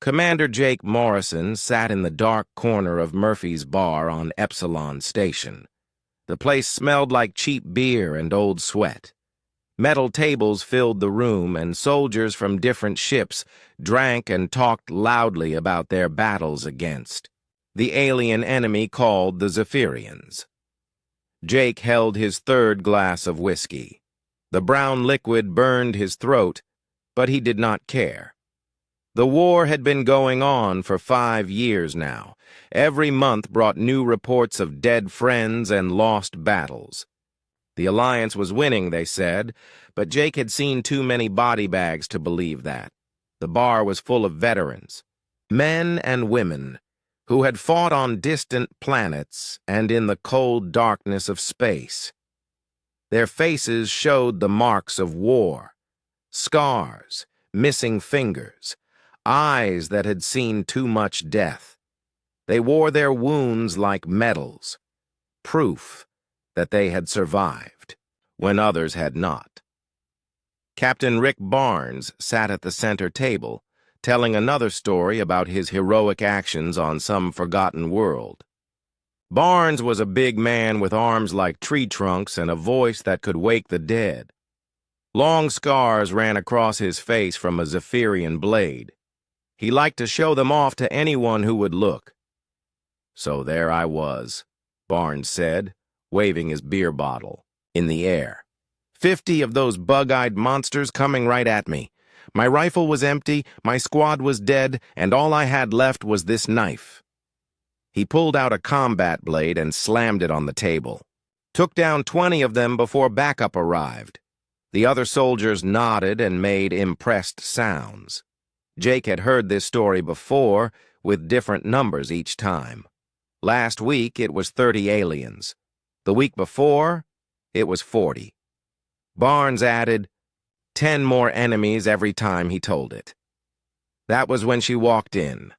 Commander Jake Morrison sat in the dark corner of Murphy's bar on Epsilon Station. The place smelled like cheap beer and old sweat. Metal tables filled the room, and soldiers from different ships drank and talked loudly about their battles against the alien enemy called the Zephyrians. Jake held his third glass of whiskey. The brown liquid burned his throat, but he did not care. The war had been going on for 5 years now. Every month brought new reports of dead friends and lost battles. The Alliance was winning, they said, but Jake had seen too many body bags to believe that. The bar was full of veterans, men and women, who had fought on distant planets and in the cold darkness of space. Their faces showed the marks of war, scars, missing fingers, eyes that had seen too much death. They wore their wounds like medals, proof that they had survived when others had not. Captain Rick Barnes sat at the center table, telling another story about his heroic actions on some forgotten world. Barnes was a big man with arms like tree trunks and a voice that could wake the dead. Long scars ran across his face from a Zephyrian blade. He liked to show them off to anyone who would look. "So there I was," Barnes said, waving his beer bottle in the air. 50 of those bug-eyed monsters coming right at me. My rifle was empty, my squad was dead, and all I had left was this knife. He pulled out a combat blade and slammed it on the table. Took down 20 of them before backup arrived. The other soldiers nodded and made impressed sounds. Jake had heard this story before, with different numbers each time. Last week, it was 30 aliens. The week before, it was 40. Barnes added 10 more enemies every time he told it. That was when she walked in.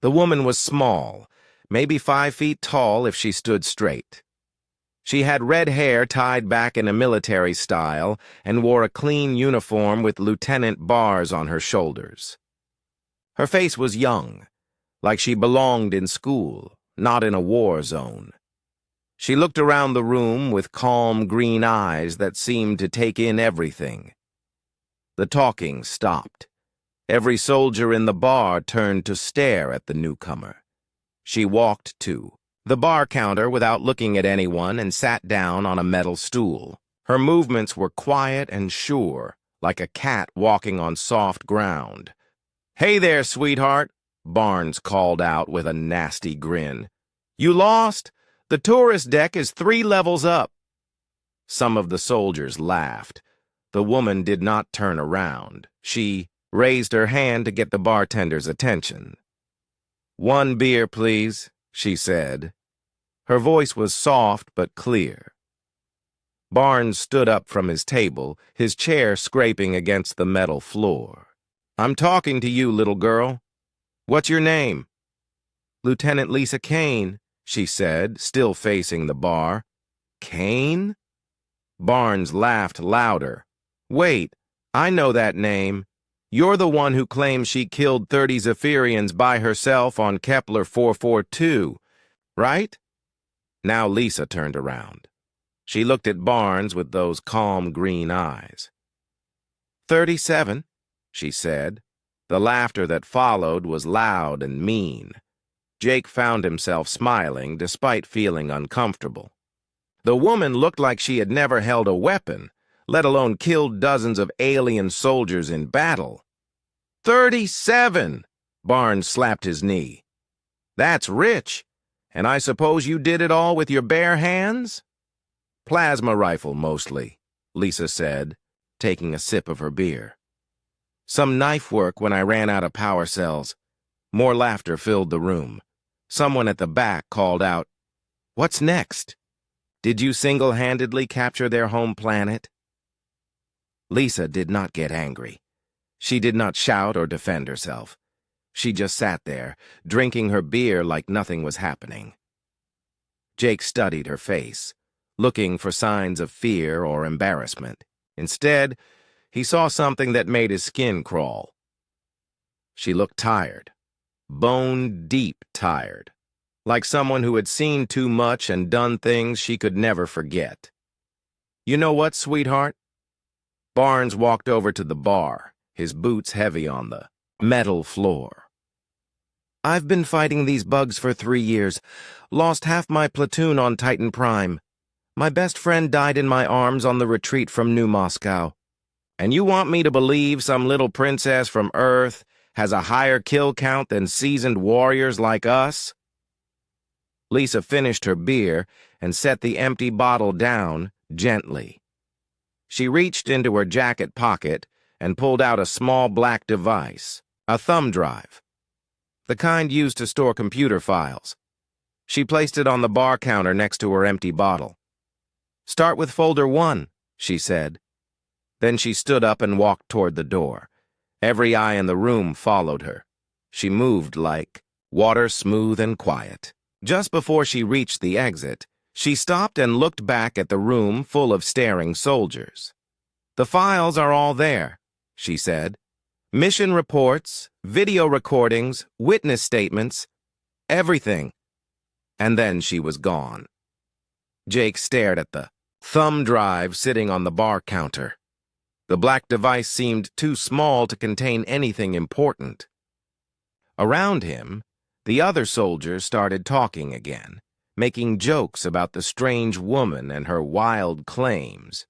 The woman was small, maybe 5 feet tall if she stood straight. She had red hair tied back in a military style and wore a clean uniform with lieutenant bars on her shoulders. Her face was young, like she belonged in school, not in a war zone. She looked around the room with calm green eyes that seemed to take in everything. The talking stopped. Every soldier in the bar turned to stare at the newcomer. She walked to the bar counter without looking at anyone and sat down on a metal stool. Her movements were quiet and sure, like a cat walking on soft ground. "Hey there, sweetheart," Barnes called out with a nasty grin. "You lost? The tourist deck is 3 levels up." Some of the soldiers laughed. The woman did not turn around. She raised her hand to get the bartender's attention. "1 beer, please," she said. Her voice was soft but clear. Barnes stood up from his table, his chair scraping against the metal floor. "I'm talking to you, little girl. What's your name?" "Lieutenant Lisa Kane," she said, still facing the bar. "Kane?" Barnes laughed louder. "Wait, I know that name. You're the one who claims she killed 30 Zephyrians by herself on Kepler 442, right?" Now Lisa turned around. She looked at Barnes with those calm green eyes. 37, she said. The laughter that followed was loud and mean. Jake found himself smiling despite feeling uncomfortable. The woman looked like she had never held a weapon, let alone killed dozens of alien soldiers in battle. 37! Barnes slapped his knee. "That's rich. And I suppose you did it all with your bare hands?" "Plasma rifle, mostly," Lisa said, taking a sip of her beer. "Some knife work when I ran out of power cells." More laughter filled the room. Someone at the back called out, "What's next? Did you single-handedly capture their home planet?" Lisa did not get angry. She did not shout or defend herself. She just sat there, drinking her beer like nothing was happening. Jake studied her face, looking for signs of fear or embarrassment. Instead, he saw something that made his skin crawl. She looked tired, bone-deep tired, like someone who had seen too much and done things she could never forget. "You know what, sweetheart?" Barnes walked over to the bar, his boots heavy on the metal floor. "I've been fighting these bugs for 3 years. Lost half my platoon on Titan Prime. My best friend died in my arms on the retreat from New Moscow. And you want me to believe some little princess from Earth has a higher kill count than seasoned warriors like us?" Lisa finished her beer and set the empty bottle down gently. She reached into her jacket pocket and pulled out a small black device, a thumb drive, the kind used to store computer files. She placed it on the bar counter next to her empty bottle. "Start with folder 1, she said. Then she stood up and walked toward the door. Every eye in the room followed her. She moved like water, smooth and quiet. Just before she reached the exit, she stopped and looked back at the room full of staring soldiers. "The files are all there," she said. "Mission reports, video recordings, witness statements, everything." And then she was gone. Jake stared at the thumb drive sitting on the bar counter. The black device seemed too small to contain anything important. Around him, the other soldiers started talking again, making jokes about the strange woman and her wild claims.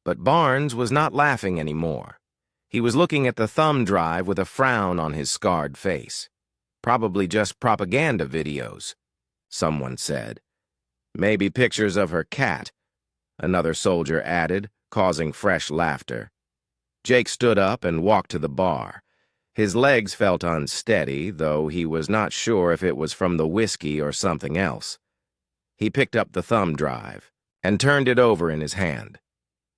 But Barnes was not laughing anymore. He was looking at the thumb drive with a frown on his scarred face. "Probably just propaganda videos," someone said. "Maybe pictures of her cat," another soldier added, causing fresh laughter. Jake stood up and walked to the bar. His legs felt unsteady, though he was not sure if it was from the whiskey or something else. He picked up the thumb drive and turned it over in his hand.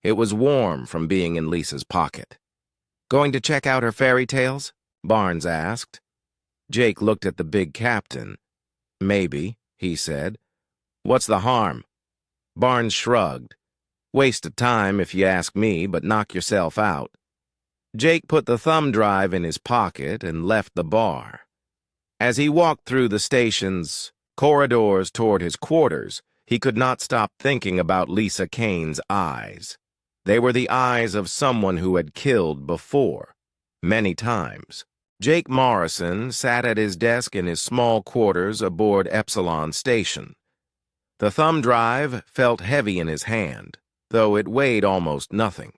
It was warm from being in Lisa's pocket. "Going to check out her fairy tales?" Barnes asked. Jake looked at the big captain. "Maybe," he said. "What's the harm?" Barnes shrugged. "Waste of time if you ask me, but knock yourself out." Jake put the thumb drive in his pocket and left the bar. As he walked through the station's corridors toward his quarters, he could not stop thinking about Lisa Kane's eyes. They were the eyes of someone who had killed before, many times. Jake Morrison sat at his desk in his small quarters aboard Epsilon Station. The thumb drive felt heavy in his hand, though it weighed almost nothing.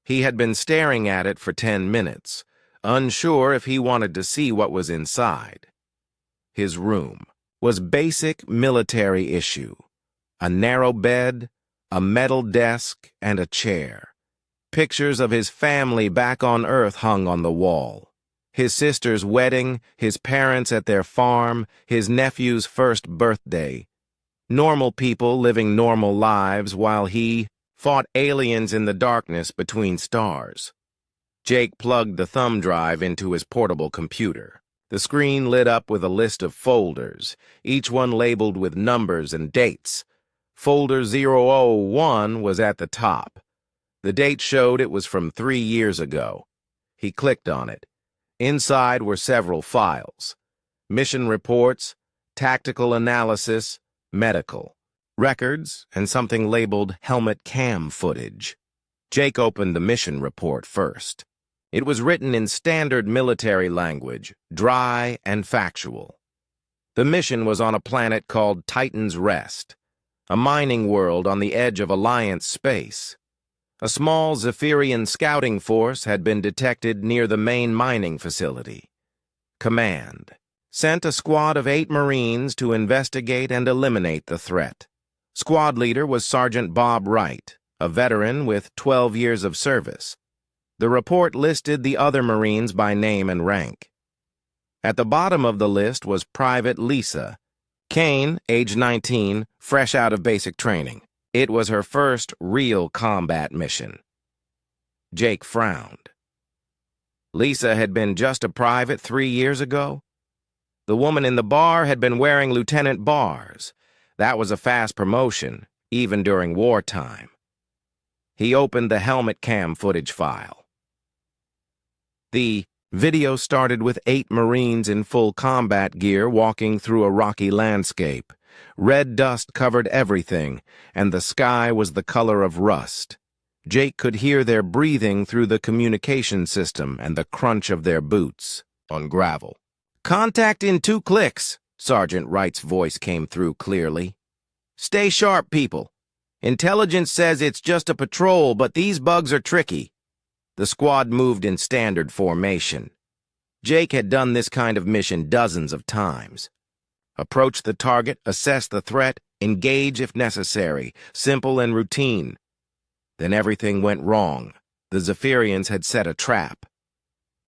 He had been staring at it for 10 minutes, unsure if he wanted to see what was inside. His room was basic military issue: a narrow bed, a metal desk, and a chair. Pictures of his family back on Earth hung on the wall. His sister's wedding, his parents at their farm, his nephew's first birthday. Normal people living normal lives while he fought aliens in the darkness between stars. Jake plugged the thumb drive into his portable computer. The screen lit up with a list of folders, each one labeled with numbers and dates. Folder 001 was at the top. The date showed it was from 3 years ago. He clicked on it. Inside were several files: mission reports, tactical analysis, medical records, and something labeled helmet cam footage. Jake opened the mission report first. It was written in standard military language, dry and factual. The mission was on a planet called Titan's Rest, a mining world on the edge of Alliance space. A small Zephyrian scouting force had been detected near the main mining facility. Command sent a squad of 8 Marines to investigate and eliminate the threat. Squad leader was Sergeant Bob Wright, a veteran with 12 years of service. The report listed the other Marines by name and rank. At the bottom of the list was Private Lisa Kane, age 19, fresh out of basic training. It was her first real combat mission. Jake frowned. Lisa had been just a private 3 years ago. The woman in the bar had been wearing lieutenant bars. That was a fast promotion, even during wartime. He opened the helmet cam footage file. The Video started with 8 Marines in full combat gear walking through a rocky landscape. Red dust covered everything, and the sky was the color of rust. Jake could hear their breathing through the communication system and the crunch of their boots on gravel. "Contact in 2 clicks," Sergeant Wright's voice came through clearly. "Stay sharp, people. Intelligence says it's just a patrol, but these bugs are tricky." The squad moved in standard formation. Jake had done this kind of mission dozens of times. Approach the target, assess the threat, engage if necessary, simple and routine. Then everything went wrong. The Zephyrians had set a trap.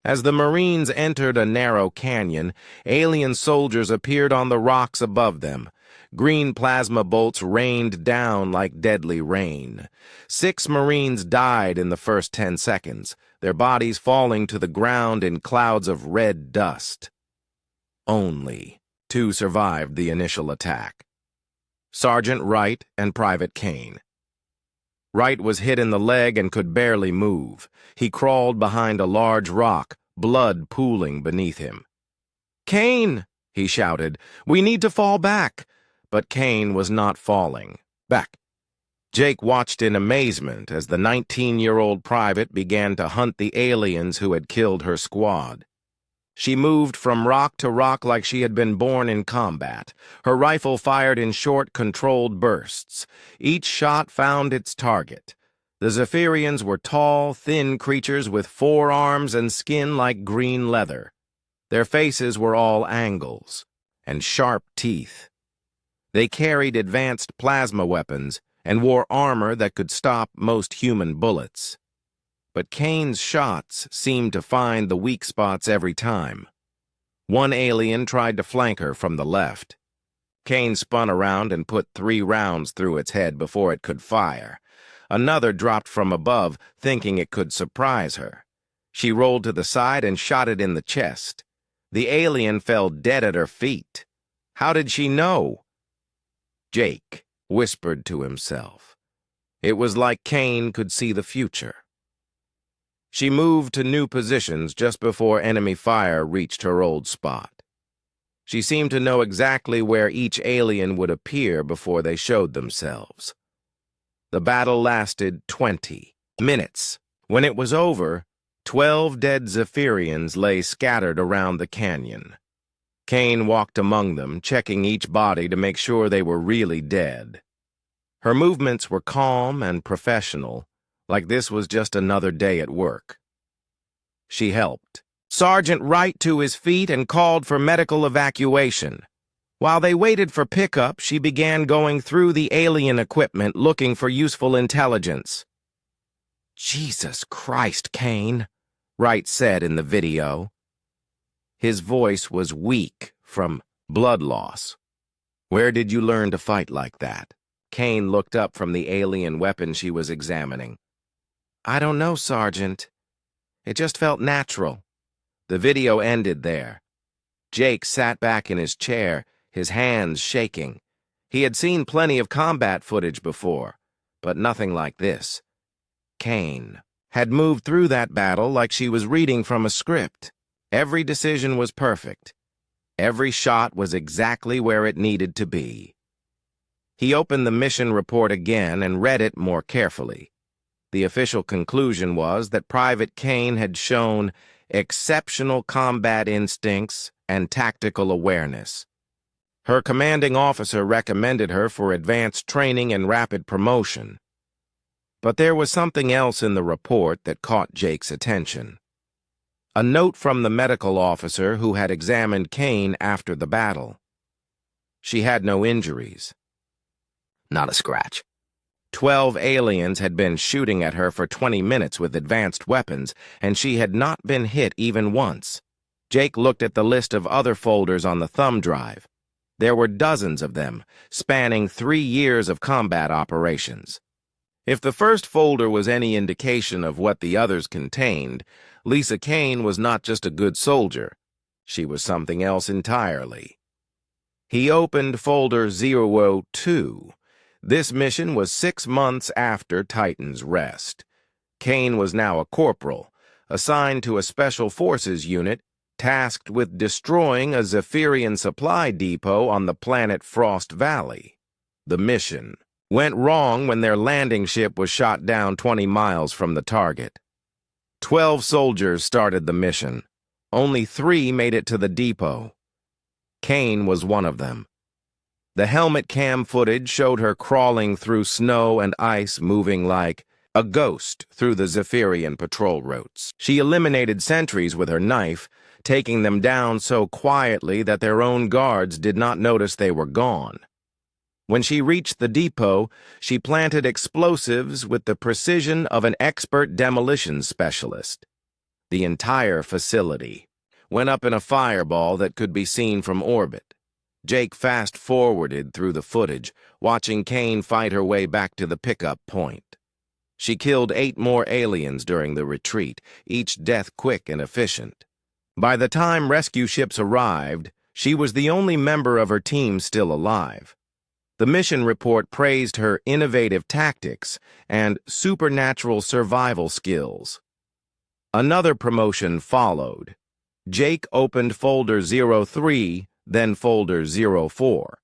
As the Marines entered a narrow canyon, alien soldiers appeared on the rocks above them. Green plasma bolts rained down like deadly rain. 6 Marines died in the first 10 seconds, their bodies falling to the ground in clouds of red dust. Only 2 survived the initial attack: Sergeant Wright and Private Kane. Wright was hit in the leg and could barely move. He crawled behind a large rock, blood pooling beneath him. "Kane!" he shouted. "We need to fall back." But Kane was not falling back. Jake watched in amazement as the 19-year-old private began to hunt the aliens who had killed her squad. She moved from rock to rock like she had been born in combat. Her rifle fired in short, controlled bursts. Each shot found its target. The Zephyrians were tall, thin creatures with 4 arms and skin like green leather. Their faces were all angles and sharp teeth. They carried advanced plasma weapons and wore armor that could stop most human bullets. But Kane's shots seemed to find the weak spots every time. One alien tried to flank her from the left. Kane spun around and put 3 rounds through its head before it could fire. Another dropped from above, thinking it could surprise her. She rolled to the side and shot it in the chest. The alien fell dead at her feet. How did she know? Jake whispered to himself. It was like Kane could see the future. She moved to new positions just before enemy fire reached her old spot. She seemed to know exactly where each alien would appear before they showed themselves. The battle lasted 20 minutes. When it was over, 12 dead Zephyrians lay scattered around the canyon. Kane walked among them, checking each body to make sure they were really dead. Her movements were calm and professional, like this was just another day at work. She helped Sergeant Wright to his feet and called for medical evacuation. While they waited for pickup, she began going through the alien equipment looking for useful intelligence. "Jesus Christ, Kane," Wright said in the video. His voice was weak from blood loss. "Where did you learn to fight like that?" Kane looked up from the alien weapon she was examining. "I don't know, Sergeant. It just felt natural." The video ended there. Jake sat back in his chair, his hands shaking. He had seen plenty of combat footage before, but nothing like this. Kane had moved through that battle like she was reading from a script. Every decision was perfect. Every shot was exactly where it needed to be. He opened the mission report again and read it more carefully. The official conclusion was that Private Kane had shown exceptional combat instincts and tactical awareness. Her commanding officer recommended her for advanced training and rapid promotion. But there was something else in the report that caught Jake's attention. A note from the medical officer who had examined Kane after the battle. She had no injuries. Not a scratch. 12 aliens had been shooting at her for 20 minutes with advanced weapons, and she had not been hit even once. Jake looked at the list of other folders on the thumb drive. There were dozens of them, spanning 3 years of combat operations. If the first folder was any indication of what the others contained, Lisa Kane was not just a good soldier. She was something else entirely. He opened folder 02. This mission was 6 months after Titan's rest. Kane was now a corporal, assigned to a Special Forces unit tasked with destroying a Zephyrian supply depot on the planet Frost Valley. The mission went wrong when their landing ship was shot down 20 miles from the target. 12 soldiers started the mission. Only 3 made it to the depot. Kane was one of them. The helmet cam footage showed her crawling through snow and ice, moving like a ghost through the Zephyrian patrol routes. She eliminated sentries with her knife, taking them down so quietly that their own guards did not notice they were gone. When she reached the depot, she planted explosives with the precision of an expert demolition specialist. The entire facility went up in a fireball that could be seen from orbit. Jake fast-forwarded through the footage, watching Kane fight her way back to the pickup point. She killed 8 more aliens during the retreat, each death quick and efficient. By the time rescue ships arrived, she was the only member of her team still alive. The mission report praised her innovative tactics and supernatural survival skills. Another promotion followed. Jake opened Folder 03, then Folder 04.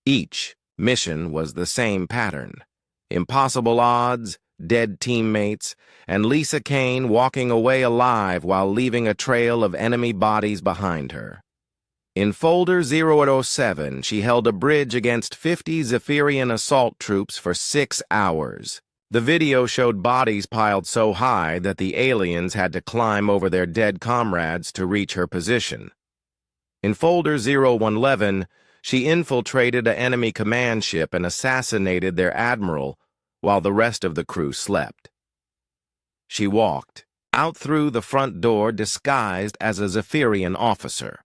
Each mission was the same pattern. Impossible odds, dead teammates, and Lisa Kane walking away alive while leaving a trail of enemy bodies behind her. In Folder 007, she held a bridge against 50 Zephyrian assault troops for 6 hours. The video showed bodies piled so high that the aliens had to climb over their dead comrades to reach her position. In Folder 0111, she infiltrated an enemy command ship and assassinated their admiral while the rest of the crew slept. She walked out through the front door disguised as a Zephyrian officer.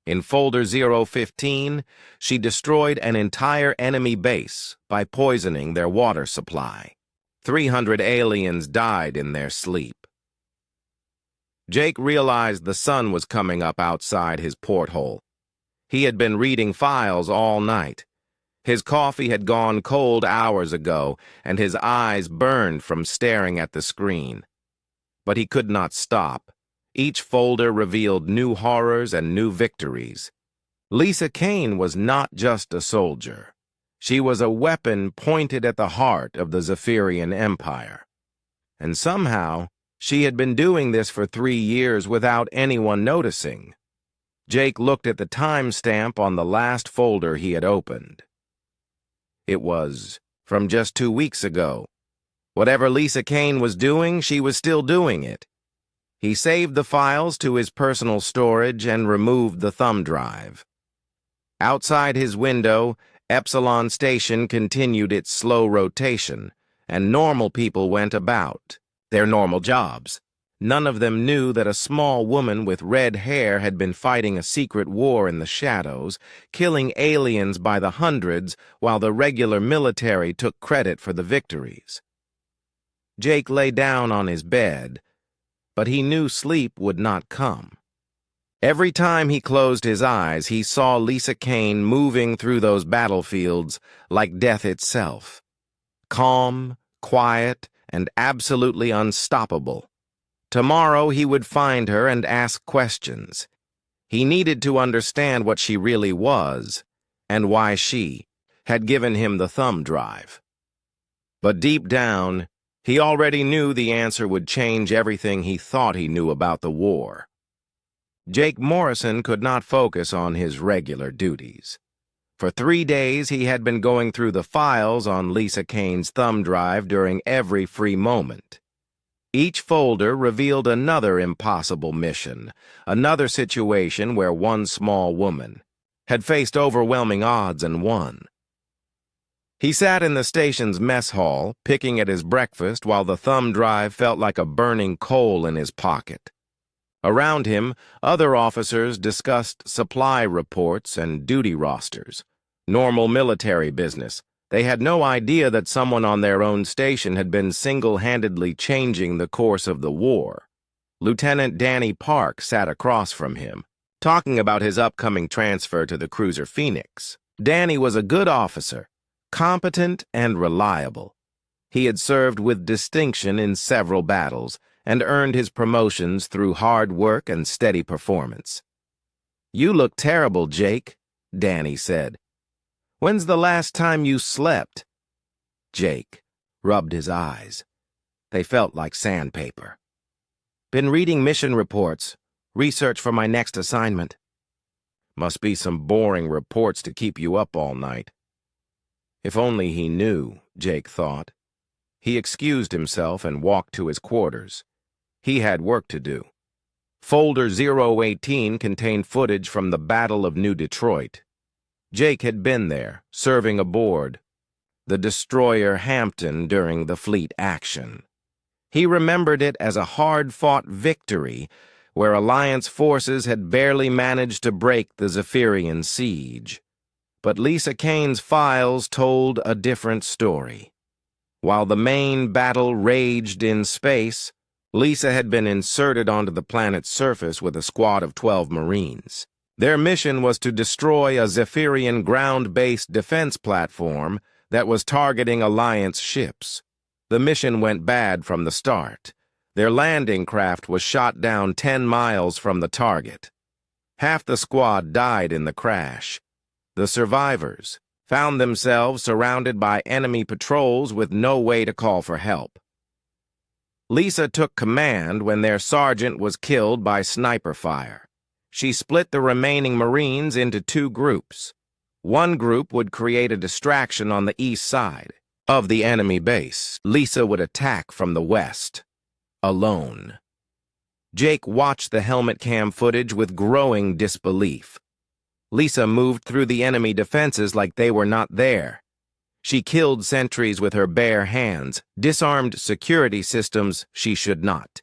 In Folder 015, she destroyed an entire enemy base by poisoning their water supply. 300 aliens died in their sleep. Jake realized the sun was coming up outside his porthole. He had been reading files all night. His coffee had gone cold hours ago, and his eyes burned from staring at the screen. But he could not stop. Each folder revealed new horrors and new victories. Lisa Kane was not just a soldier. She was a weapon pointed at the heart of the Zephyrian Empire. And somehow, she had been doing this for 3 years without anyone noticing. Jake looked at the timestamp on the last folder he had opened. It was from just 2 weeks ago. Whatever Lisa Kane was doing, she was still doing it. He saved the files to his personal storage and removed the thumb drive. Outside his window, Epsilon Station continued its slow rotation, and normal people went about their normal jobs. None of them knew that a small woman with red hair had been fighting a secret war in the shadows, killing aliens by the hundreds while the regular military took credit for the victories. Jake lay down on his bed, but he knew sleep would not come. Every time he closed his eyes, he saw Lisa Kane moving through those battlefields like death itself. Calm, quiet, and absolutely unstoppable. Tomorrow he would find her and ask questions. He needed to understand what she really was, and why she had given him the thumb drive. But deep down, he already knew the answer would change everything he thought he knew about the war. Jake Morrison could not focus on his regular duties. For 3 days, he had been going through the files on Lisa Kane's thumb drive during every free moment. Each folder revealed another impossible mission, another situation where one small woman had faced overwhelming odds and won. He sat in the station's mess hall, picking at his breakfast while the thumb drive felt like a burning coal in his pocket. Around him, other officers discussed supply reports and duty rosters. Normal military business. They had no idea that someone on their own station had been single-handedly changing the course of the war. Lieutenant Danny Park sat across from him, talking about his upcoming transfer to the cruiser Phoenix. Danny was a good officer, competent and reliable. He had served with distinction in several battles, and earned his promotions through hard work and steady performance. "You look terrible, Jake," Danny said. "When's the last time you slept?" Jake rubbed his eyes. They felt like sandpaper. "Been reading mission reports, research for my next assignment." "Must be some boring reports to keep you up all night." If only he knew, Jake thought. He excused himself and walked to his quarters. He had work to do. Folder 018 contained footage from the Battle of New Detroit. Jake had been there, serving aboard the destroyer Hampton during the fleet action. He remembered it as a hard-fought victory where Alliance forces had barely managed to break the Zephyrian siege. But Lisa Kane's files told a different story. While the main battle raged in space, Lisa had been inserted onto the planet's surface with a squad of 12 Marines. Their mission was to destroy a Zephyrian ground-based defense platform that was targeting Alliance ships. The mission went bad from the start. Their landing craft was shot down 10 miles from the target. Half the squad died in the crash. The survivors found themselves surrounded by enemy patrols with no way to call for help. Lisa took command when their sergeant was killed by sniper fire. She split the remaining Marines into 2 groups. One group would create a distraction on the east side of the enemy base. Lisa would attack from the west, alone. Jake watched the helmet cam footage with growing disbelief. Lisa moved through the enemy defenses like they were not there. She killed sentries with her bare hands, disarmed security systems she should not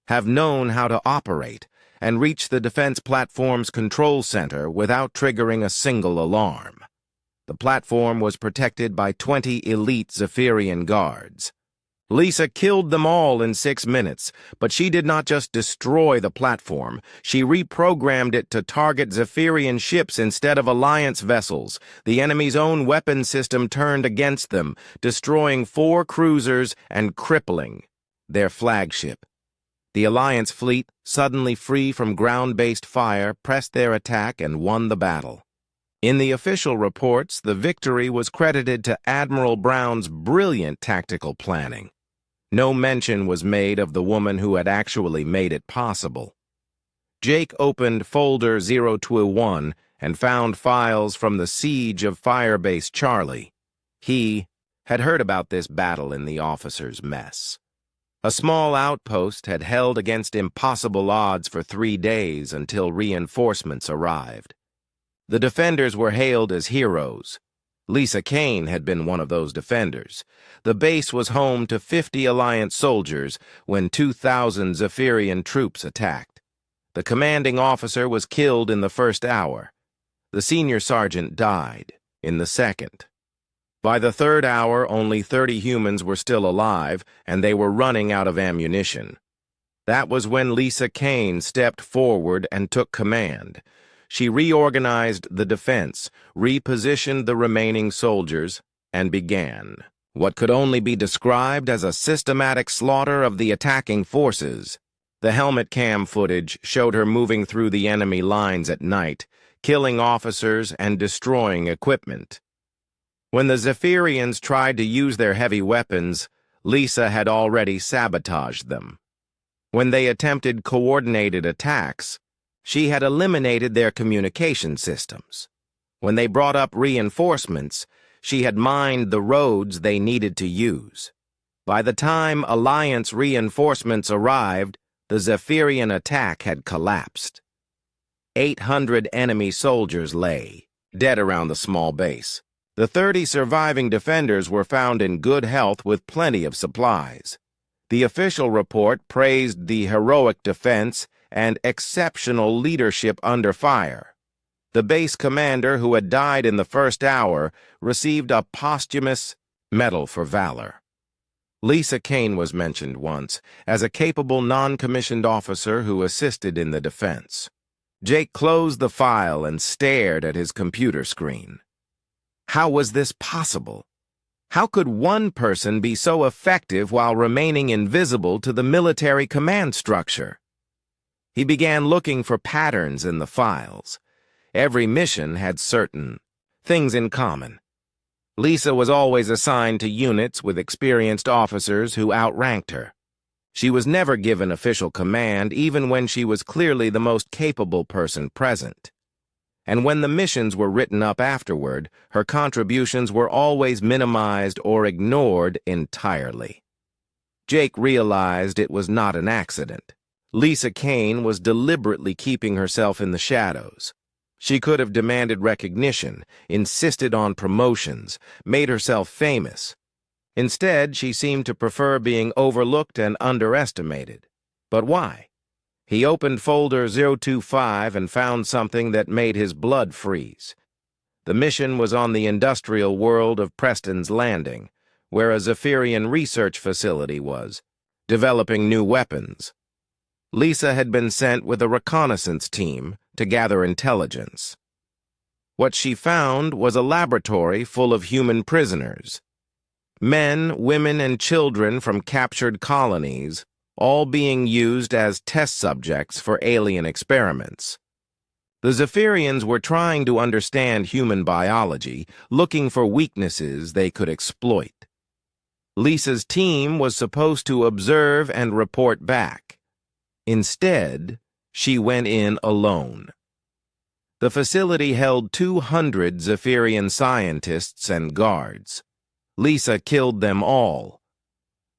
have known how to operate, and reached the defense platform's control center without triggering a single alarm. The platform was protected by 20 elite Zephyrian guards. Lisa killed them all in 6 minutes, but she did not just destroy the platform. She reprogrammed it to target Zephyrian ships instead of Alliance vessels. The enemy's own weapon system turned against them, destroying 4 cruisers and crippling their flagship. The Alliance fleet, suddenly free from ground-based fire, pressed their attack and won the battle. In the official reports, the victory was credited to Admiral Brown's brilliant tactical planning. No mention was made of the woman who had actually made it possible. Jake opened folder 021 and found files from the siege of Firebase Charlie. He had heard about this battle in the officers' mess. A small outpost had held against impossible odds for 3 days until reinforcements arrived. The defenders were hailed as heroes. Lisa Kane had been one of those defenders. The base was home to 50 Alliance soldiers when 2,000 Zephyrian troops attacked. The commanding officer was killed in the first hour. The senior sergeant died in the second. By the third hour, only 30 humans were still alive, and they were running out of ammunition. That was when Lisa Kane stepped forward and took command. She reorganized the defense, repositioned the remaining soldiers, and began what could only be described as a systematic slaughter of the attacking forces. The helmet cam footage showed her moving through the enemy lines at night, killing officers and destroying equipment. When the Zephyrians tried to use their heavy weapons, Lisa had already sabotaged them. When they attempted coordinated attacks, she had eliminated their communication systems. When they brought up reinforcements, she had mined the roads they needed to use. By the time Alliance reinforcements arrived, the Zephyrian attack had collapsed. 800 enemy soldiers lay dead around the small base. The 30 surviving defenders were found in good health with plenty of supplies. The official report praised the heroic defense and exceptional leadership under fire. The base commander, who had died in the first hour, received a posthumous Medal for Valor. Lisa Kane was mentioned once as a capable non-commissioned officer who assisted in the defense. Jake closed the file and stared at his computer screen. How was this possible? How could one person be so effective while remaining invisible to the military command structure? He began looking for patterns in the files. Every mission had certain things in common. Lisa was always assigned to units with experienced officers who outranked her. She was never given official command, even when she was clearly the most capable person present. And when the missions were written up afterward, her contributions were always minimized or ignored entirely. Jake realized it was not an accident. Lisa Kane was deliberately keeping herself in the shadows. She could have demanded recognition, insisted on promotions, made herself famous. Instead, she seemed to prefer being overlooked and underestimated. But why? He opened folder 025 and found something that made his blood freeze. The mission was on the industrial world of Preston's Landing, where a Zephyrian research facility was, developing new weapons. Lisa had been sent with a reconnaissance team to gather intelligence. What she found was a laboratory full of human prisoners. Men, women, and children from captured colonies, all being used as test subjects for alien experiments. The Zephyrians were trying to understand human biology, looking for weaknesses they could exploit. Lisa's team was supposed to observe and report back. Instead, she went in alone. The facility held 200 Zephyrian scientists and guards. Lisa killed them all.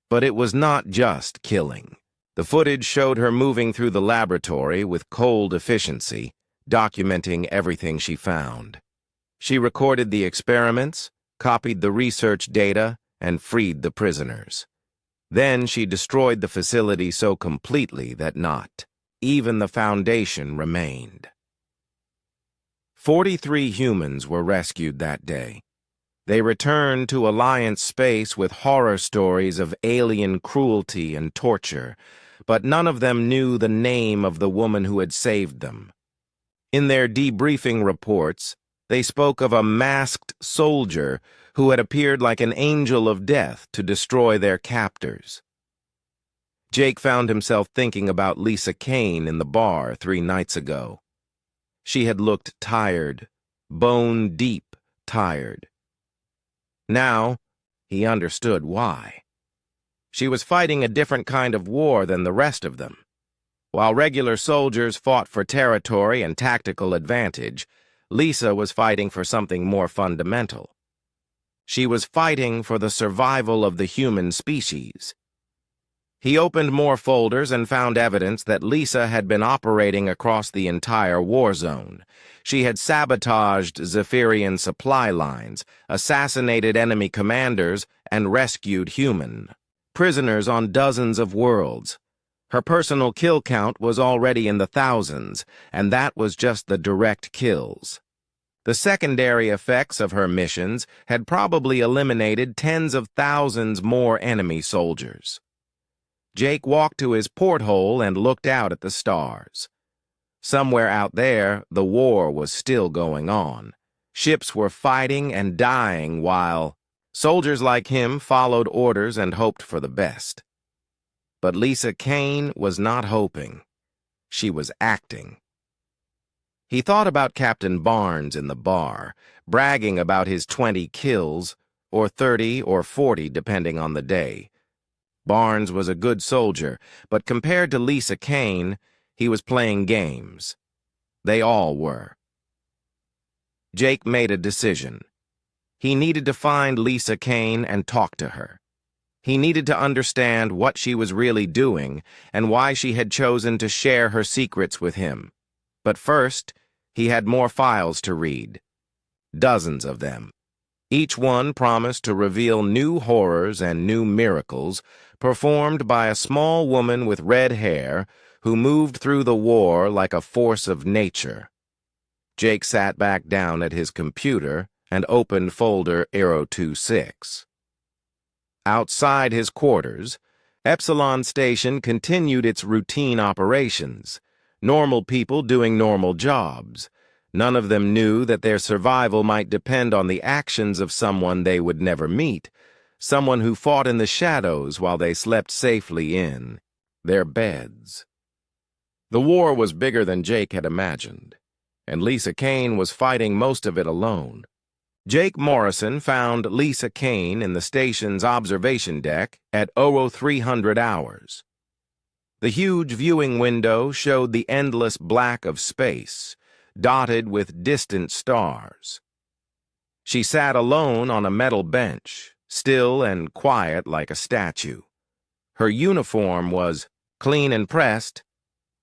But it was not just killing. The footage showed her moving through the laboratory with cold efficiency, documenting everything she found. She recorded the experiments, copied the research data, and freed the prisoners. Then she destroyed the facility so completely that not even the foundation remained. 43 humans were rescued that day. They returned to Alliance space with horror stories of alien cruelty and torture, but none of them knew the name of the woman who had saved them. In their debriefing reports, they spoke of a masked soldier who had appeared like an angel of death to destroy their captors. Jake found himself thinking about Lisa Kane in the bar 3 nights ago. She had looked tired, bone-deep tired. Now, he understood why. She was fighting a different kind of war than the rest of them. While regular soldiers fought for territory and tactical advantage, Lisa was fighting for something more fundamental. She was fighting for the survival of the human species. He opened more folders and found evidence that Lisa had been operating across the entire war zone. She had sabotaged Zephyrian supply lines, assassinated enemy commanders, and rescued prisoners on dozens of worlds. Her personal kill count was already in the thousands, and that was just the direct kills. The secondary effects of her missions had probably eliminated tens of thousands more enemy soldiers. Jake walked to his porthole and looked out at the stars. Somewhere out there, the war was still going on. Ships were fighting and dying while soldiers like him followed orders and hoped for the best. But Lisa Kane was not hoping. She was acting. He thought about Captain Barnes in the bar, bragging about his 20 kills, or 30 or 40 depending on the day. Barnes was a good soldier, but compared to Lisa Kane, he was playing games. They all were. Jake made a decision. He needed to find Lisa Kane and talk to her. He needed to understand what she was really doing and why she had chosen to share her secrets with him. But first, he had more files to read. Dozens of them. Each one promised to reveal new horrors and new miracles performed by a small woman with red hair who moved through the war like a force of nature. Jake sat back down at his computer and opened folder 026. Outside his quarters, Epsilon Station continued its routine operations, normal people doing normal jobs. None of them knew that their survival might depend on the actions of someone they would never meet, someone who fought in the shadows while they slept safely in their beds. The war was bigger than Jake had imagined, and Lisa Kane was fighting most of it alone. Jake Morrison found Lisa Kane in the station's observation deck at 0300 hours. The huge viewing window showed the endless black of space, dotted with distant stars. She sat alone on a metal bench, still and quiet like a statue. Her uniform was clean and pressed,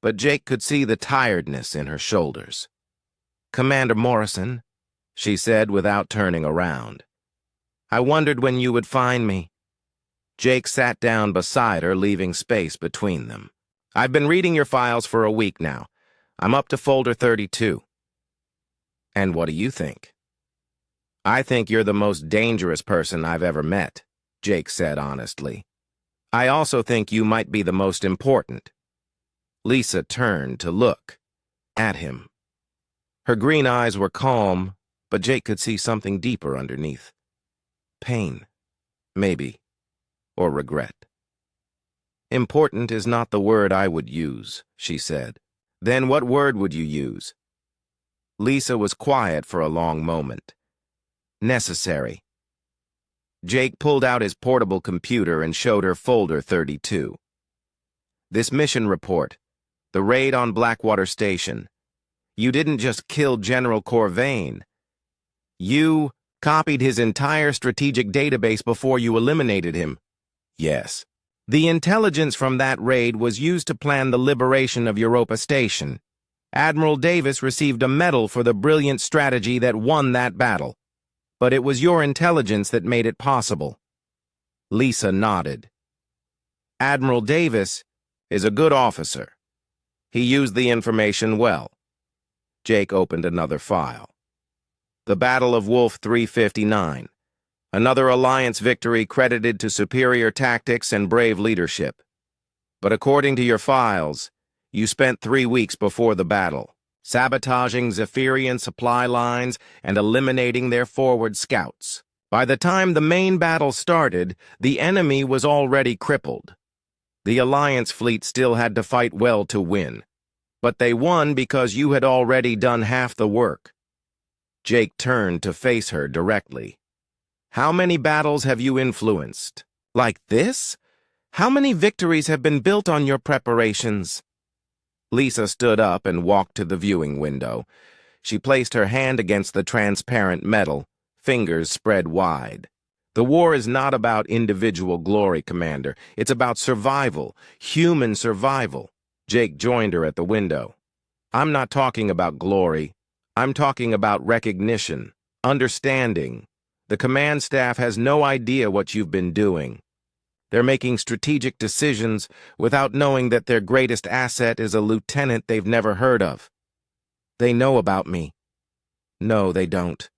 but Jake could see the tiredness in her shoulders. "Commander Morrison," she said without turning around. "I wondered when you would find me." Jake sat down beside her, leaving space between them. "I've been reading your files for a week now. I'm up to folder 32. "And what do you think?" "I think you're the most dangerous person I've ever met," Jake said honestly. "I also think you might be the most important." Lisa turned to look at him. Her green eyes were calm, but Jake could see something deeper underneath. Pain, maybe, or regret. "Important is not the word I would use," she said. "Then what word would you use?" Lisa was quiet for a long moment. "Necessary." Jake pulled out his portable computer and showed her folder 32. "This mission report, the raid on Blackwater Station. You didn't just kill General Corvain. You copied his entire strategic database before you eliminated him." "Yes." "The intelligence from that raid was used to plan the liberation of Europa Station. Admiral Davis received a medal for the brilliant strategy that won that battle. But it was your intelligence that made it possible." Lisa nodded. "Admiral Davis is a good officer. He used the information well." Jake opened another file. "The Battle of Wolf 359. Another Alliance victory credited to superior tactics and brave leadership. But according to your files, you spent 3 weeks before the battle, sabotaging Zephyrian supply lines and eliminating their forward scouts. By the time the main battle started, the enemy was already crippled. The Alliance fleet still had to fight well to win. But they won because you had already done half the work." Jake turned to face her directly. "How many battles have you influenced? Like this? How many victories have been built on your preparations?" Lisa stood up and walked to the viewing window. She placed her hand against the transparent metal, fingers spread wide. "The war is not about individual glory, Commander. It's about survival, human survival." Jake joined her at the window. "I'm not talking about glory. I'm talking about recognition, understanding. The command staff has no idea what you've been doing. They're making strategic decisions without knowing that their greatest asset is a lieutenant they've never heard of. They know about me." "No, they don't.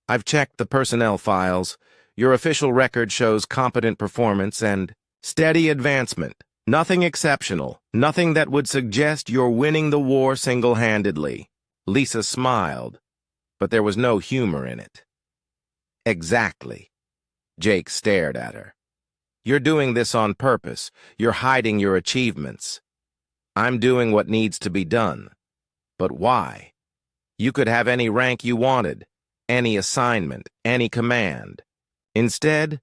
I've checked the personnel files. Your official record shows competent performance and steady advancement. Nothing exceptional, nothing that would suggest you're winning the war single-handedly." Lisa smiled, but there was no humor in it. "Exactly." Jake stared at her. "You're doing this on purpose. You're hiding your achievements. I'm doing what needs to be done. But why? You could have any rank you wanted, any assignment, any command. Instead,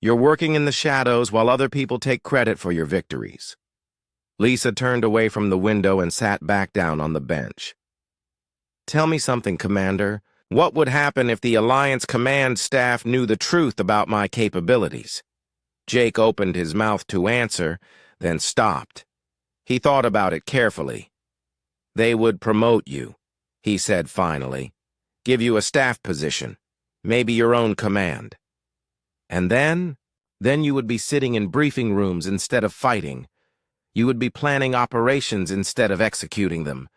you're working in the shadows while other people take credit for your victories." Lisa turned away from the window and sat back down on the bench. "Tell me something, Commander. What would happen if the Alliance command staff knew the truth about my capabilities?" Jake opened his mouth to answer, then stopped. He thought about it carefully. "They would promote you," he said finally. "Give you a staff position, maybe your own command. And then you would be sitting in briefing rooms instead of fighting. You would be planning operations instead of executing them.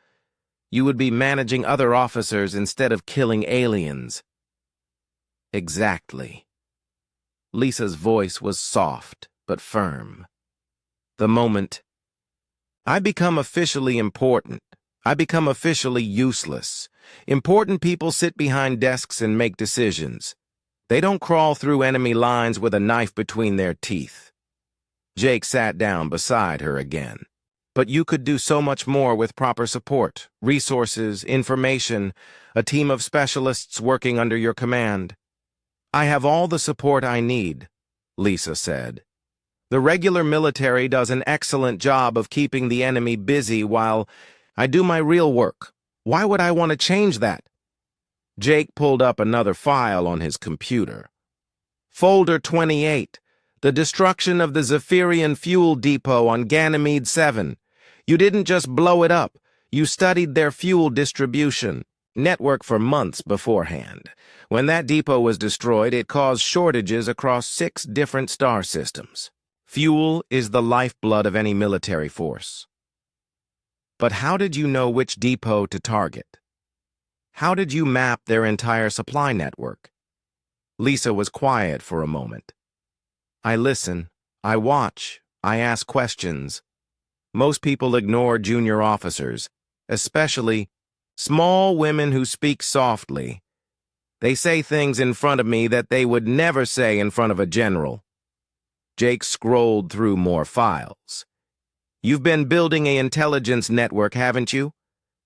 You would be managing other officers instead of killing aliens." "Exactly." Lisa's voice was soft but firm. "The moment I become officially important, I become officially useless. Important people sit behind desks and make decisions. They don't crawl through enemy lines with a knife between their teeth. Jake sat down beside her again. But you could do so much more with proper support, resources, information, a team of specialists working under your command. I have all the support I need, Lisa said. The regular military does an excellent job of keeping the enemy busy while I do my real work. Why would I want to change that? Jake pulled up another file on his computer. Folder 28, the destruction of the Zephyrian fuel depot on Ganymede 7. You didn't just blow it up. You studied their fuel distribution network for months beforehand. When that depot was destroyed, it caused shortages across 6 different star systems. Fuel is the lifeblood of any military force. But how did you know which depot to target? How did you map their entire supply network? Lisa was quiet for a moment. I listen, I watch, I ask questions. Most people ignore junior officers, especially small women who speak softly. They say things in front of me that they would never say in front of a general. Jake scrolled through more files. You've been building an intelligence network, haven't you?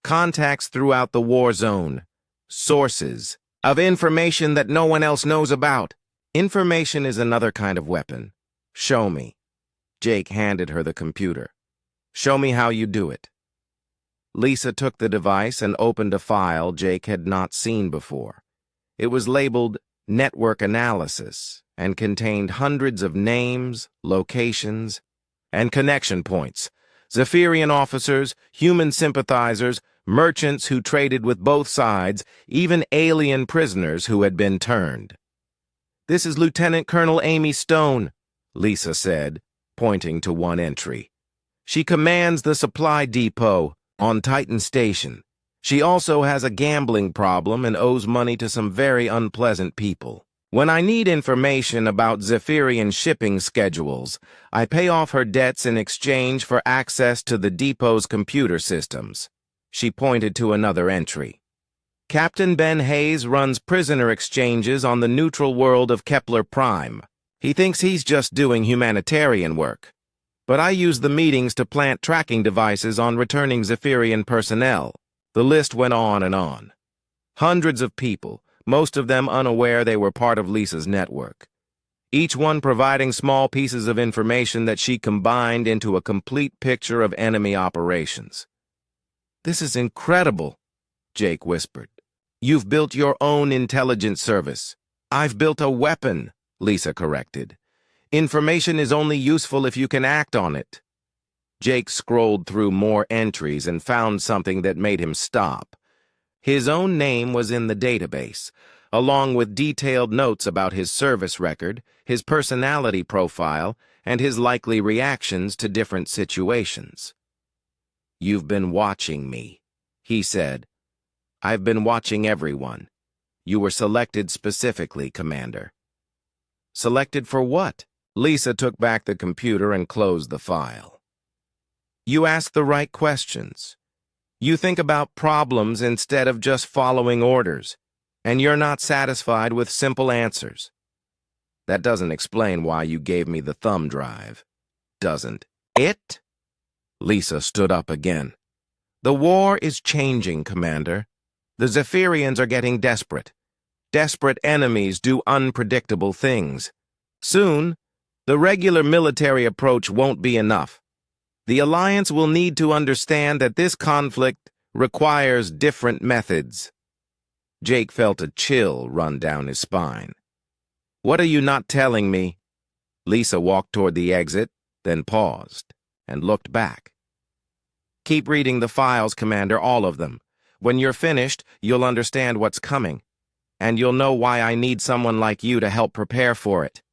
Contacts throughout the war zone. Sources of information that no one else knows about. Information is another kind of weapon. Show me. Jake handed her the computer. Show me how you do it. Lisa took the device and opened a file Jake had not seen before. It was labeled Network Analysis and contained hundreds of names, locations, and connection points. Zephyrian officers, human sympathizers, merchants who traded with both sides, even alien prisoners who had been turned. This is Lieutenant Colonel Amy Stone, Lisa said, pointing to one entry. She commands the supply depot on Titan Station. She also has a gambling problem and owes money to some very unpleasant people. When I need information about Zephyrian shipping schedules, I pay off her debts in exchange for access to the depot's computer systems. She pointed to another entry. Captain Ben Hayes runs prisoner exchanges on the neutral world of Kepler Prime. He thinks he's just doing humanitarian work. But I use the meetings to plant tracking devices on returning Zephyrian personnel. The list went on and on. Hundreds of people, most of them unaware they were part of Lisa's network. Each one providing small pieces of information that she combined into a complete picture of enemy operations. This is incredible, Jake whispered. You've built your own intelligence service. I've built a weapon, Lisa corrected. Information is only useful if you can act on it. Jake scrolled through more entries and found something that made him stop. His own name was in the database, along with detailed notes about his service record, his personality profile, and his likely reactions to different situations. You've been watching me, he said. I've been watching everyone. You were selected specifically, Commander. Selected for what? Lisa took back the computer and closed the file. You ask the right questions. You think about problems instead of just following orders, and you're not satisfied with simple answers. That doesn't explain why you gave me the thumb drive, doesn't it? Lisa stood up again. The war is changing, Commander. The Zephyrians are getting desperate. Desperate enemies do unpredictable things. Soon, the regular military approach won't be enough. The Alliance will need to understand that this conflict requires different methods. Jake felt a chill run down his spine. What are you not telling me? Lisa walked toward the exit, then paused, and looked back. Keep reading the files, Commander, all of them. When you're finished, you'll understand what's coming, and you'll know why I need someone like you to help prepare for it.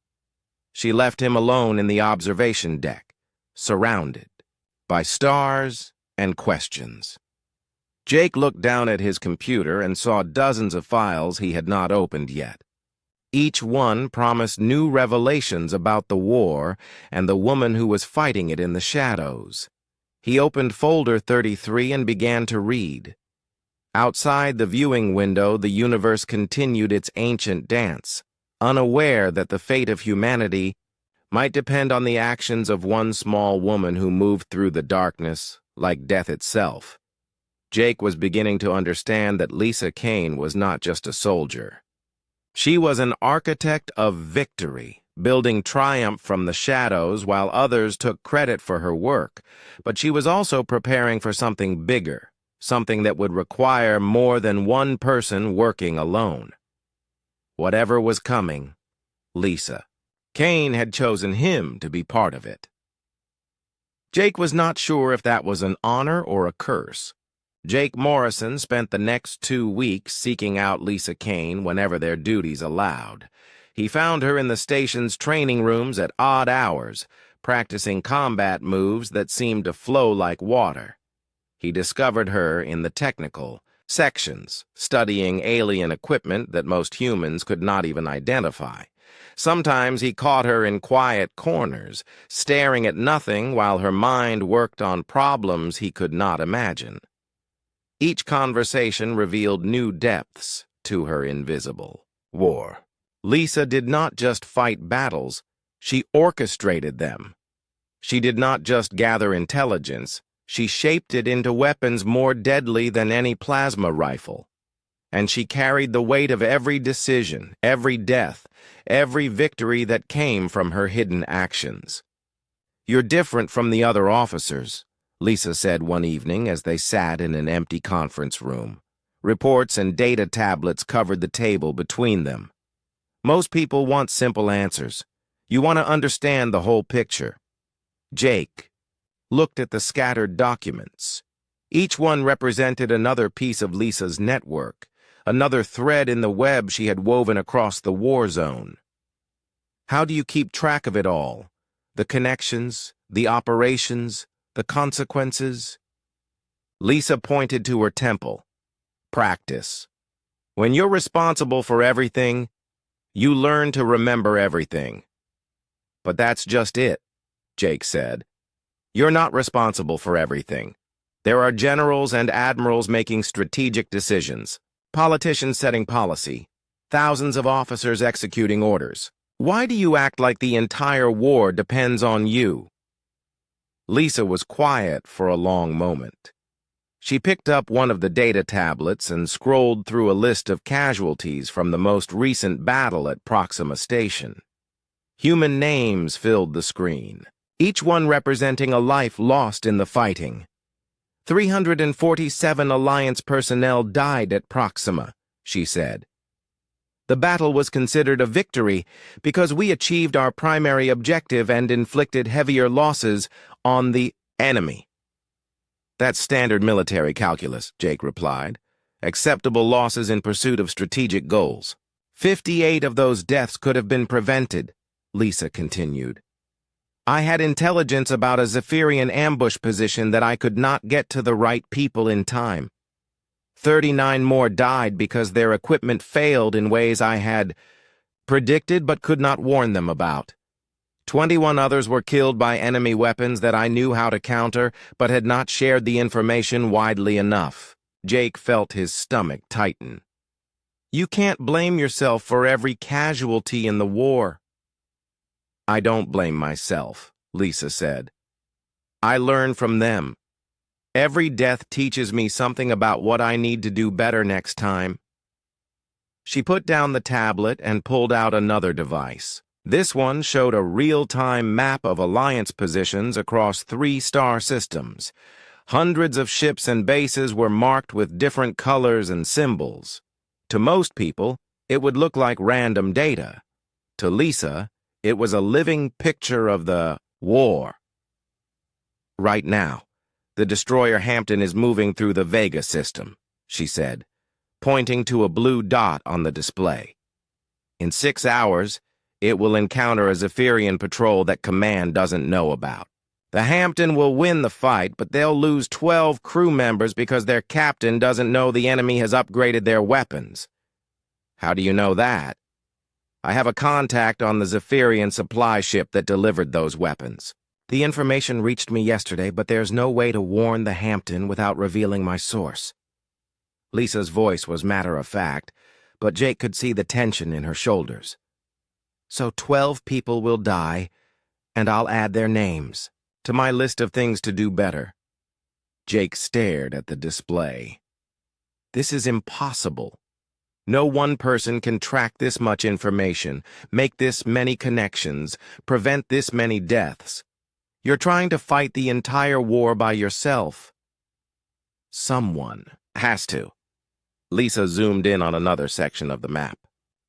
She left him alone in the observation deck, surrounded by stars and questions. Jake looked down at his computer and saw dozens of files he had not opened yet. Each one promised new revelations about the war and the woman who was fighting it in the shadows. He opened folder 33 and began to read. Outside the viewing window, the universe continued its ancient dance. unaware that the fate of humanity might depend on the actions of one small woman who moved through the darkness like death itself. Jake was beginning to understand that Lisa Kane was not just a soldier. She was an architect of victory, building triumph from the shadows while others took credit for her work, but she was also preparing for something bigger, something that would require more than one person working alone. Whatever was coming, Lisa Kane had chosen him to be part of it. Jake was not sure if that was an honor or a curse. Jake Morrison spent the next 2 weeks seeking out Lisa Kane whenever their duties allowed. He found her in the station's training rooms at odd hours, practicing combat moves that seemed to flow like water. He discovered her in the technical sections, studying alien equipment that most humans could not even identify. Sometimes he caught her in quiet corners, staring at nothing while her mind worked on problems he could not imagine. Each conversation revealed new depths to her invisible war. Lisa did not just fight battles, she orchestrated them. She did not just gather intelligence, she shaped it into weapons more deadly than any plasma rifle. And she carried the weight of every decision, every death, every victory that came from her hidden actions. "You're different from the other officers," Lisa said one evening as they sat in an empty conference room. Reports and data tablets covered the table between them. "Most people want simple answers. You want to understand the whole picture." Jake looked at the scattered documents. Each one represented another piece of Lisa's network, another thread in the web she had woven across the war zone. "How do you keep track of it all? The connections, the operations, the consequences?" Lisa pointed to her temple. "Practice. When you're responsible for everything, you learn to remember everything." "But that's just it," Jake said. "You're not responsible for everything. There are generals and admirals making strategic decisions, politicians setting policy, thousands of officers executing orders. Why do you act like the entire war depends on you?" Lisa was quiet for a long moment. She picked up one of the data tablets and scrolled through a list of casualties from the most recent battle at Proxima Station. Human names filled the screen, each one representing a life lost in the fighting. 347 Alliance personnel died at Proxima, she said. "The battle was considered a victory because we achieved our primary objective and inflicted heavier losses on the enemy." "That's standard military calculus," Jake replied. "Acceptable losses in pursuit of strategic goals." 58 of those deaths could have been prevented, Lisa continued. "I had intelligence about a Zephyrian ambush position that I could not get to the right people in time. 39 more died because their equipment failed in ways I had predicted but could not warn them about. 21 others were killed by enemy weapons that I knew how to counter but had not shared the information widely enough." Jake felt his stomach tighten. "You can't blame yourself for every casualty in the war." "I don't blame myself," Lisa said. "I learn from them. Every death teaches me something about what I need to do better next time." She put down the tablet and pulled out another device. This one showed a real-time map of Alliance positions across 3 star systems. Hundreds of ships and bases were marked with different colors and symbols. To most people, it would look like random data. To Lisa, it was a living picture of the war. "Right now, the destroyer Hampton is moving through the Vega system," she said, pointing to a blue dot on the display. "In 6 hours, it will encounter a Zephyrian patrol that Command doesn't know about. The Hampton will win the fight, but they'll lose 12 crew members because their captain doesn't know the enemy has upgraded their weapons." "How do you know that?" "I have a contact on the Zephyrian supply ship that delivered those weapons. The information reached me yesterday, but there's no way to warn the Hampton without revealing my source." Lisa's voice was matter-of-fact, but Jake could see the tension in her shoulders. So 12 people will die, and I'll add their names to my list of things to do better. Jake stared at the display. This is impossible. No one person can track this much information, make this many connections, prevent this many deaths. You're trying to fight the entire war by yourself. Someone has to. Lisa zoomed in on another section of the map.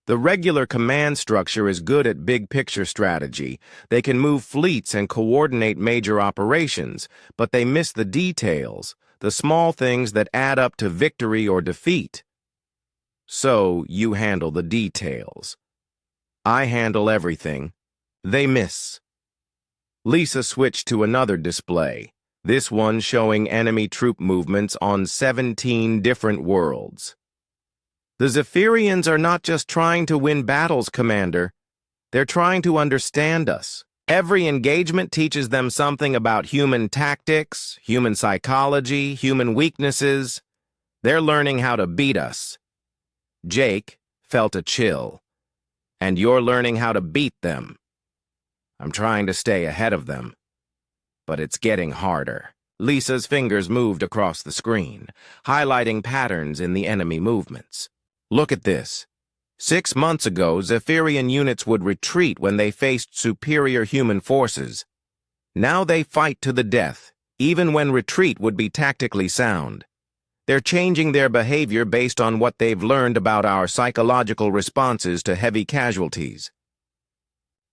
The regular command structure is good at big-picture strategy. They can move fleets and coordinate major operations, but they miss the details, the small things that add up to victory or defeat. So you handle the details. I handle everything. They miss. Lisa switched to another display, this one showing enemy troop movements on 17 different worlds. The Zephyrians are not just trying to win battles, Commander. They're trying to understand us. Every engagement teaches them something about human tactics, human psychology, human weaknesses. They're learning how to beat us. Jake felt a chill. And you're learning how to beat them. I'm trying to stay ahead of them. But it's getting harder. Lisa's fingers moved across the screen, highlighting patterns in the enemy movements. Look at this. 6 months ago, Zephyrian units would retreat when they faced superior human forces. Now they fight to the death, even when retreat would be tactically sound. They're changing their behavior based on what they've learned about our psychological responses to heavy casualties.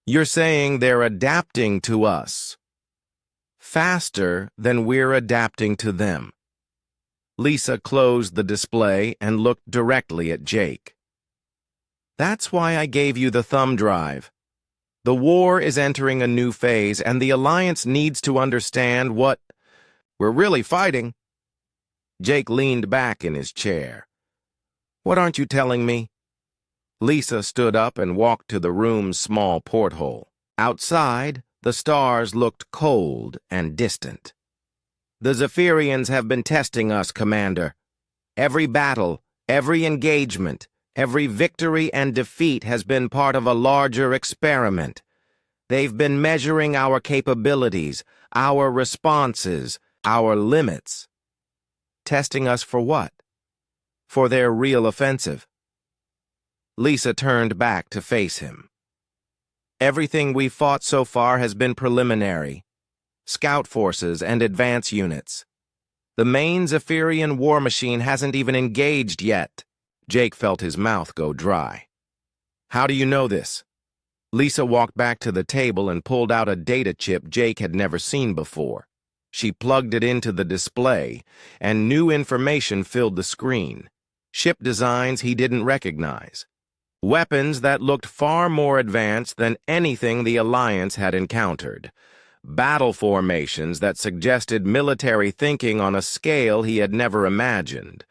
You're saying they're adapting to us faster than we're adapting to them. Lisa closed the display and looked directly at Jake. That's why I gave you the thumb drive. The war is entering a new phase, and the Alliance needs to understand what we're really fighting. Jake leaned back in his chair. What aren't you telling me? Lisa stood up and walked to the room's small porthole. Outside, the stars looked cold and distant. The Zephyrians have been testing us, Commander. Every battle, every engagement, every victory and defeat has been part of a larger experiment. They've been measuring our capabilities, our responses, our limits. Testing us for what? For their real offensive. Lisa turned back to face him. Everything we've fought so far has been preliminary. Scout forces and advance units. The main Zephyrian war machine hasn't even engaged yet. Jake felt his mouth go dry. How do you know this? Lisa walked back to the table and pulled out a data chip Jake had never seen before. She plugged it into the display, and new information filled the screen. Ship designs he didn't recognize. Weapons that looked far more advanced than anything the Alliance had encountered. Battle formations that suggested military thinking on a scale he had never imagined.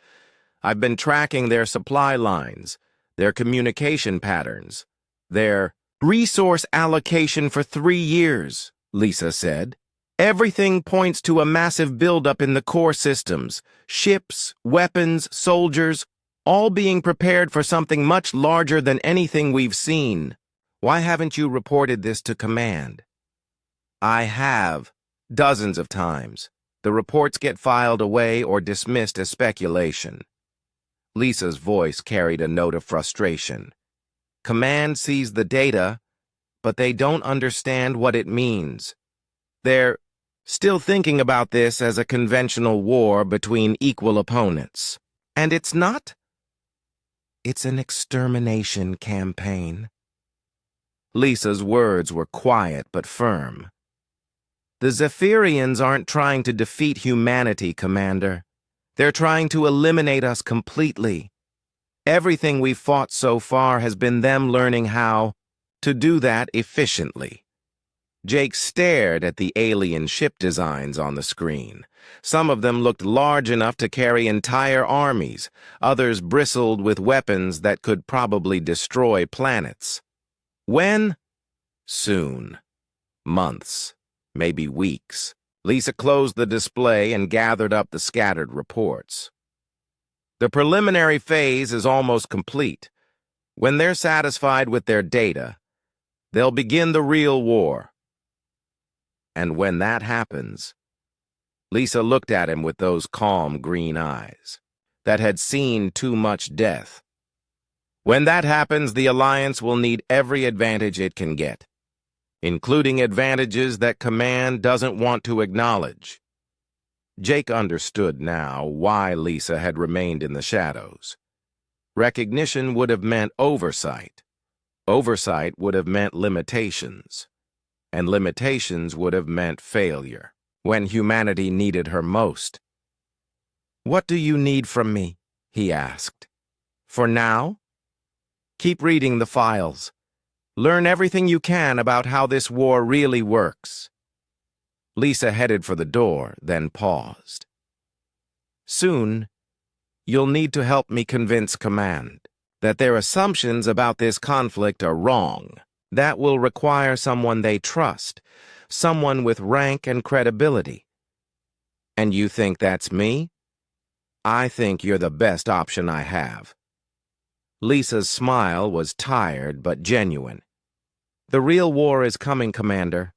I've been tracking their supply lines, their communication patterns, their resource allocation for 3 years, Lisa said. Everything points to a massive buildup in the core systems, ships, weapons, soldiers, all being prepared for something much larger than anything we've seen. Why haven't you reported this to command? I have, dozens of times. The reports get filed away or dismissed as speculation. Lisa's voice carried a note of frustration. Command sees the data, but they don't understand what it means. They're still thinking about this as a conventional war between equal opponents. And it's not. It's an extermination campaign. Lisa's words were quiet but firm. The Zephyrians aren't trying to defeat humanity, Commander. They're trying to eliminate us completely. Everything we've fought so far has been them learning how to do that efficiently. Jake stared at the alien ship designs on the screen. Some of them looked large enough to carry entire armies. Others bristled with weapons that could probably destroy planets. When? Soon. Months. Maybe weeks. Lisa closed the display and gathered up the scattered reports. The preliminary phase is almost complete. When they're satisfied with their data, They'll begin the real war. And when that happens, Lisa looked at him with those calm green eyes that had seen too much death. When that happens, the Alliance will need every advantage it can get, including advantages that Command doesn't want to acknowledge. Jake understood now why Lisa had remained in the shadows. Recognition would have meant oversight. Oversight would have meant limitations. And limitations would have meant failure when humanity needed her most. "What do you need from me?" he asked. "For now? Keep reading the files. Learn everything you can about how this war really works." Lisa headed for the door, then paused. "Soon, you'll need to help me convince Command that their assumptions about this conflict are wrong. That will require someone they trust, someone with rank and credibility. And you think that's me? I think you're the best option I have." Lisa's smile was tired but genuine. "The real war is coming, Commander.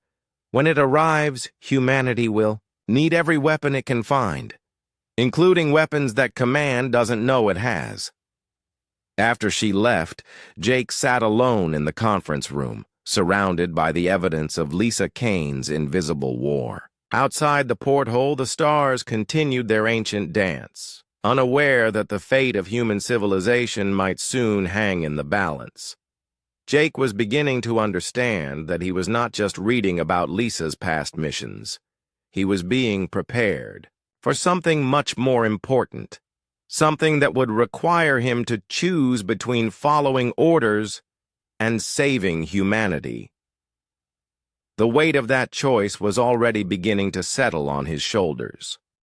When it arrives, humanity will need every weapon it can find, including weapons that Command doesn't know it has." After she left, Jake sat alone in the conference room, surrounded by the evidence of Lisa Kane's invisible war. Outside the porthole, the stars continued their ancient dance, unaware that the fate of human civilization might soon hang in the balance. Jake was beginning to understand that he was not just reading about Lisa's past missions. He was being prepared for something much more important. Something that would require him to choose between following orders and saving humanity. The weight of that choice was already beginning to settle on his shoulders.